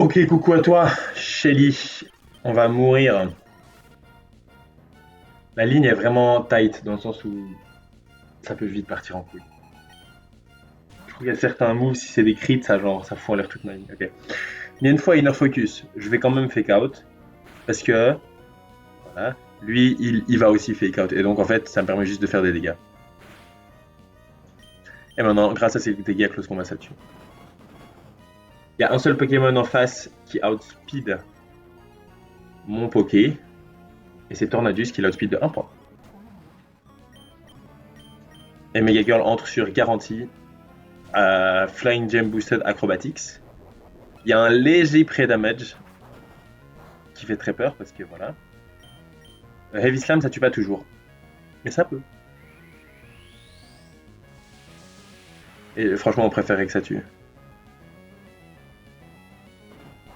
Ok, coucou à toi, Shelly. On va mourir. La ligne est vraiment tight dans le sens où ça peut vite partir en couille. Je trouve qu'il y a certains moves, si c'est des crits, ça genre ça fout en l'air toute ma ligne. Ok. Il y a une fois inner focus, je vais quand même fake out parce que voilà, lui il va aussi fake out et donc en fait ça me permet juste de faire des dégâts. Et maintenant, grâce à ces dégâts, close combat ça tue. Il y a un seul Pokémon en face qui outspeed mon Poké et c'est Tornadus qui l'outspeed de 1 point. Et Mega Girl entre sur garantie Flying Gem Boosted Acrobatics. Il y a un léger pré-damage qui fait très peur parce que voilà. Heavy Slam, ça tue pas toujours. Mais ça peut. Et franchement, on préférait que ça tue.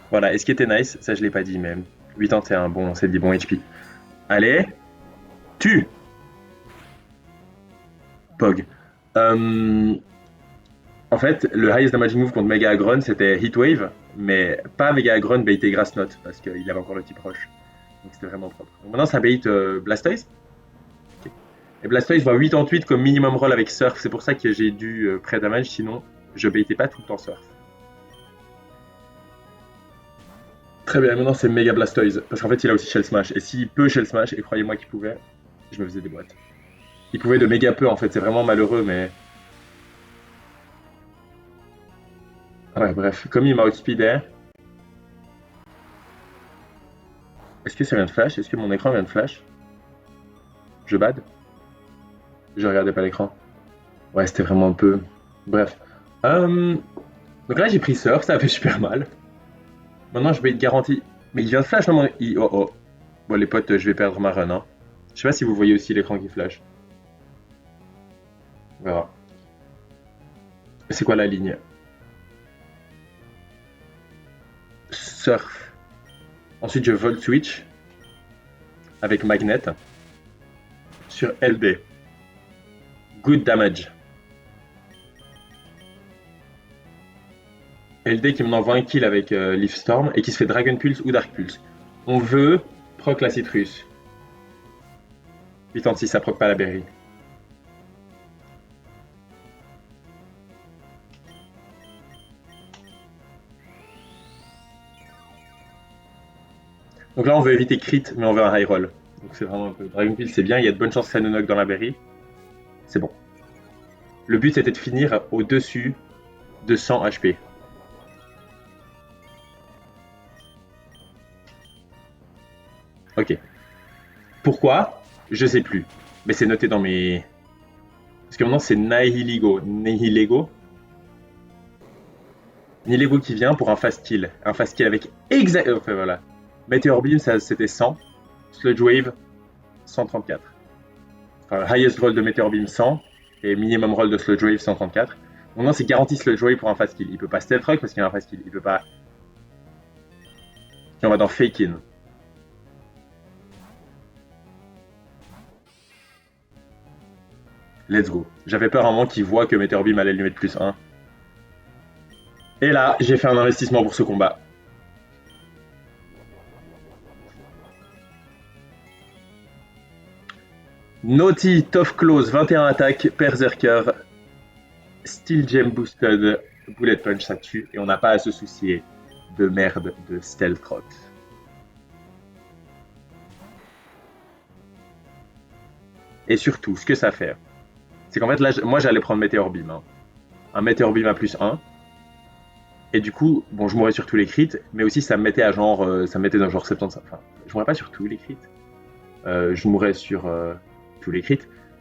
Voilà, et ce qui était nice, ça je l'ai pas dit, mais 81, bon, c'est dit bon HP. Allez, tue Pog. Euh, En fait, le highest damaging move contre Mega Agron, c'était Heatwave, mais pas Mega Agron baitait Grass Knot, parce qu'il avait encore le type roche. Donc c'était vraiment propre. Donc maintenant, ça bait Blastoise. Ok. Et Blastoise voit 8 en 8 comme minimum roll avec Surf, c'est pour ça que j'ai dû pré-damage, sinon je baitais pas tout le temps Surf. Très bien, maintenant c'est Mega Blastoise, parce qu'en fait il a aussi Shell Smash, et s'il peut Shell Smash, et croyez-moi qu'il pouvait, je me faisais des boîtes. Il pouvait de méga peu en fait, c'est vraiment malheureux, mais... Ouais, bref, comme il m'a outspeedé, est-ce que ça vient de flash? Est-ce que mon écran vient de flash? Je bad? Je regardais pas l'écran. Ouais, c'était vraiment un peu... Bref. Euh, Donc là j'ai pris Surf, ça a fait super mal. Maintenant je vais être garanti... Mais il vient de flash, non Oh oh. Bon les potes, je vais perdre ma run, hein. Je sais pas si vous voyez aussi l'écran qui flash. On verra. C'est quoi la ligne? Surf. Ensuite, je Volt Switch avec Magnet sur LB. Good damage. LD qui me envoie un kill avec Leaf Storm et qui se fait Dragon Pulse ou Dark Pulse. On veut proc la Citrus. 86, ça proc pas la berry. Donc là, on veut éviter crit, mais on veut un high roll. Donc c'est vraiment un peu. Dragon Pulse, c'est bien, il y a de bonnes chances que ça nous knock dans la berry. C'est bon. Le but, c'était de finir au-dessus de 100 HP. Ok. Pourquoi? Je sais plus. Mais c'est noté dans mes. Parce que maintenant, c'est Nihiligo. Nihilego. Nihilego qui vient pour un fast kill. Un fast kill avec exact. Enfin voilà. Meteor Beam, ça c'était 100. Sludge Wave, 134. Enfin, highest roll de Meteor Beam, 100. Et minimum roll de Sludge Wave, 134. Maintenant, c'est garanti Sludge Wave pour un fast kill. Il peut pas Stealth Rock parce qu'il y a un fast kill. Il peut pas. Et on va dans Fake In. Let's go. J'avais peur à un moment qu'il voit que Meteor Beam allait lui mettre plus 1. Et là, j'ai fait un investissement pour ce combat. Naughty, Tough Close, 21 attaques, Berserker, Steel Gem Boosted, Bullet Punch, ça tue. Et on n'a pas à se soucier de merde de Stealth Rock. Et surtout, ce que ça fait, c'est qu'en fait, là, moi, j'allais prendre Meteor Beam. Hein. Un Meteor Beam à plus 1. Et du coup, bon, je mourrais sur tous les crits, mais aussi ça me mettait à genre, ça me mettait dans genre 75. Enfin, je mourrais pas sur tous les crits. Je mourrais sur tous les crits.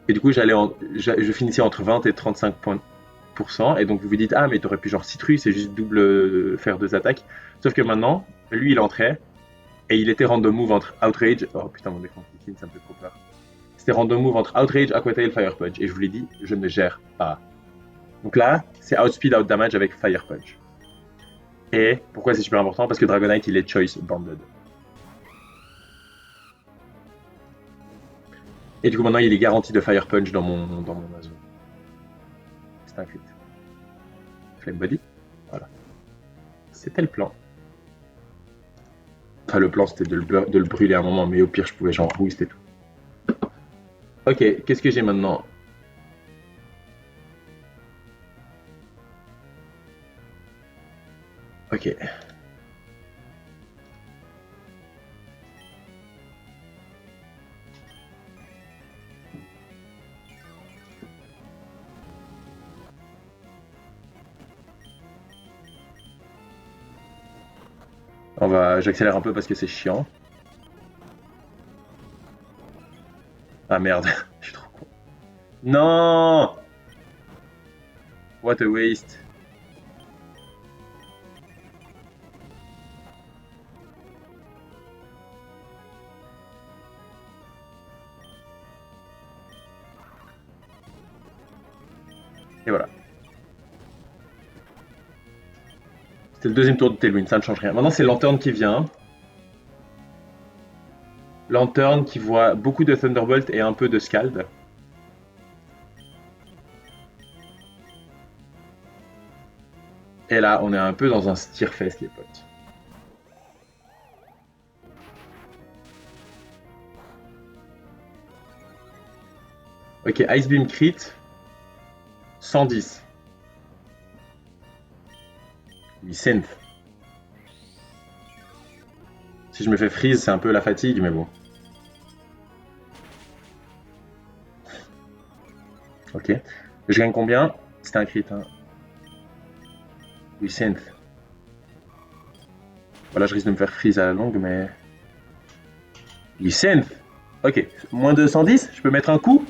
Et du coup, je finissais entre 20 et 35 points. Et donc vous vous dites, ah, mais t'aurais pu genre Citrus, c'est juste double faire 2 attaques. Sauf que maintenant, lui, il entrait et il était random move entre Outrage. Oh putain, mon écran qui ça me fait trop peur. C'était random move entre Outrage, Aqua Tail, Fire Punch. Et je vous l'ai dit, je ne gère pas. Donc là, c'est Outspeed, Out Damage avec Fire Punch. Et pourquoi c'est super important? Parce que Dragonite, il est Choice Banded. Et du coup, maintenant, il est garanti de Fire Punch dans mon oiseau. C'est un crit. Flame Body. Voilà. C'était le plan. Enfin, le plan, c'était de le brûler à un moment, mais au pire, je pouvais genre boost et tout. Ok, qu'est-ce que j'ai maintenant? Ok. J'accélère un peu parce que c'est chiant. Ah merde, je suis trop con. Non! What a waste. Et voilà. C'était le deuxième tour de Tailwind, ça ne change rien. Maintenant, c'est Lantern qui vient. Lantern qui voit beaucoup de Thunderbolt et un peu de Scald. Et là, on est un peu dans un Steerfest, les potes. Ok, Ice Beam crit. 110. Oui, synth. Si je me fais freeze, c'est un peu la fatigue, mais bon. Ok. Je gagne combien? C'était un crit. Hein. Oui, synth. Voilà, je risque de me faire freeze à la longue, mais. Oui, synth. Ok. Moins de 110? Je peux mettre un coup?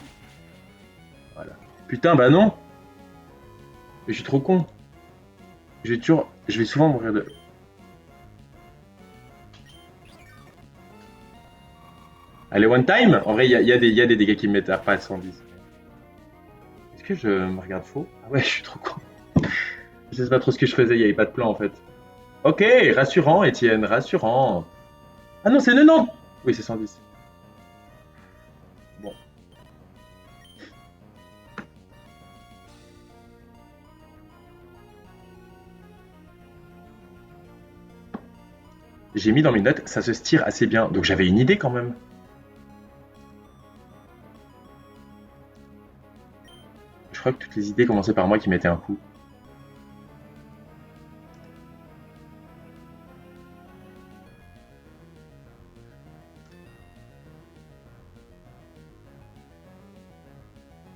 Voilà. Putain, bah non. Je suis trop con. Je vais souvent mourir de. Allez, one time? En vrai, il y a des dégâts qui me mettent à pas 110. Est-ce que je me regarde faux? Ah ouais, je suis trop con. Je sais pas trop ce que je faisais, il n'y avait pas de plan en fait. Ok, rassurant, Étienne, rassurant. Ah non, c'est 90. Oui, c'est 110. Bon. J'ai mis dans mes notes, ça se tire assez bien. Donc j'avais une idée quand même. Je crois que toutes les idées commençaient par moi qui mettais un coup.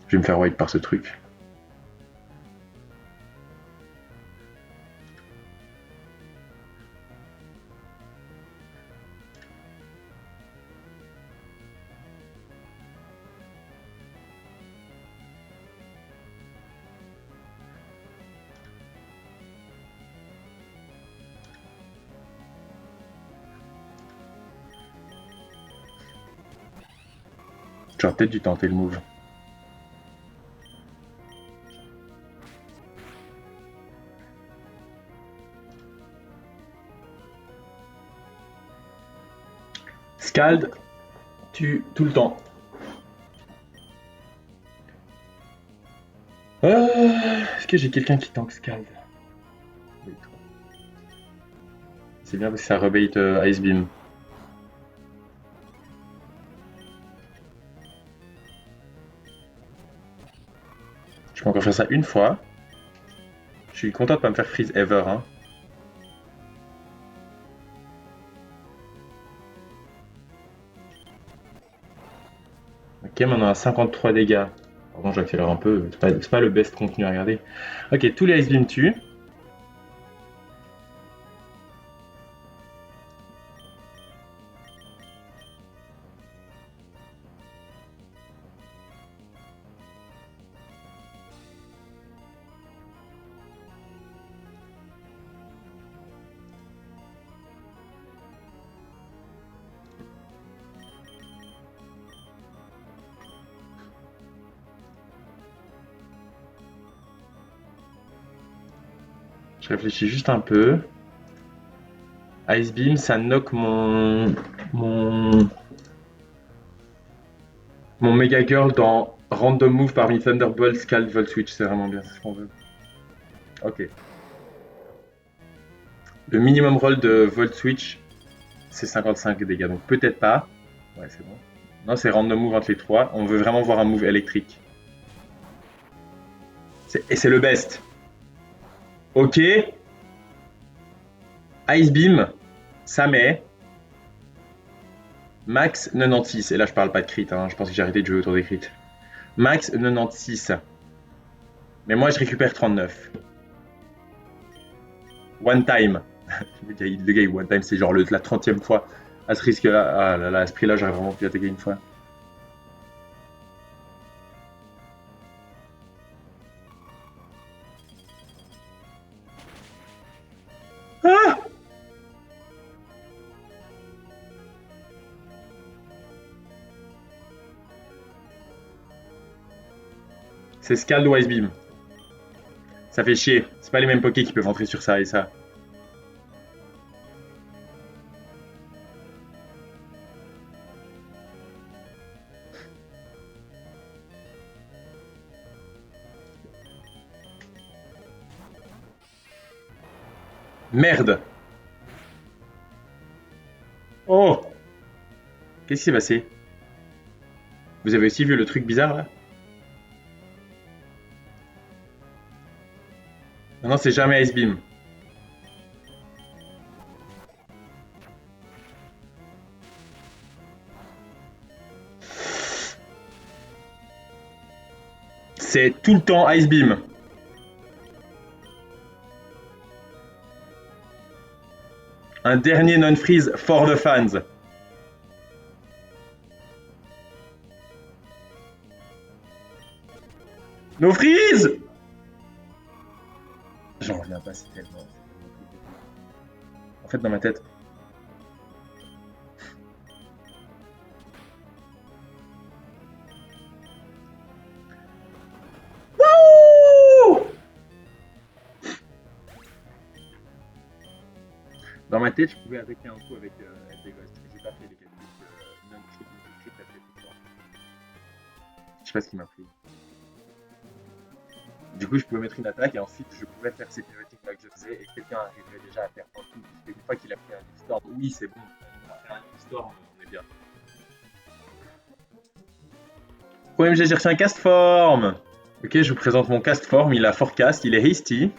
Je vais me faire wipe par ce truc. J'aurais peut-être dû tenter le move. Scald, tue tout le temps. Est-ce que j'ai quelqu'un qui tank Scald? C'est bien parce que ça rebait Ice Beam. Je peux encore faire ça une fois. Je suis content de pas me faire freeze ever. Hein. Ok, maintenant à 53 dégâts. Pardon, j'accélère un peu. C'est pas le best contenu à regarder. Ok, tous les Ice Beam tuent. Je réfléchis juste un peu. Ice Beam, ça knock mon, mon Mega Girl dans Random Move parmi Thunderbolt, Scald, Volt Switch. C'est vraiment bien, c'est ce qu'on veut. Ok. Le minimum roll de Volt Switch. C'est 55 dégâts, donc peut-être pas. Ouais, c'est bon. Non, c'est random move entre les trois. On veut vraiment voir un move électrique. Et c'est le best. Ok. Ice Beam, ça met. Max 96. Et là, je parle pas de crit. Hein. Je pense que j'ai arrêté de jouer autour des crits. Max 96. Mais moi, je récupère 39. One time. Le gars, one time, c'est genre la 30e fois. À ce risque-là, ah là là, à ce prix-là, j'aurais vraiment pu attaquer une fois. Ah, c'est Scald ou Ice Beam. Ça fait chier. C'est pas les mêmes pokés qui peuvent entrer sur ça et ça. Merde. Oh, qu'est-ce qui s'est passé? Vous avez aussi vu le truc bizarre là? Non, non, c'est jamais Ice Beam. C'est tout le temps Ice Beam. Un dernier non-freeze for the fans. No freeze. J'en reviens pas, c'est tellement. En fait, dans ma tête. Wouh! Dans ma tête, je pouvais attaquer un coup avec des ghosts. J'ai pas fait les calculs. Non-crit, multi-crit, ça fait tout le temps. Je sais pas ce qui m'a pris. Du coup, je pouvais mettre une attaque et ensuite je pouvais faire ces thématiques là que je faisais et quelqu'un arriverait déjà à faire un coup. Parce qu'une fois qu'il a pris un Storm, oui, c'est bon. On va faire un Storm, on est bien. OMG, j'ai reçu un cast form. Ok, je vous présente mon cast form. Il a forecast, il est hasty.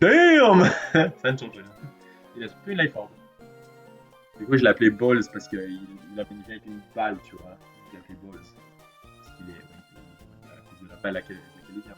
Damn. Ça ne change rien. Il a plus une life orb. Du coup, je l'ai appelé Balls parce qu'il a communiqué avec une balle, tu vois. Je l'ai appelé Balls. Parce qu'il est. À cause de la balle à laquelle il vient.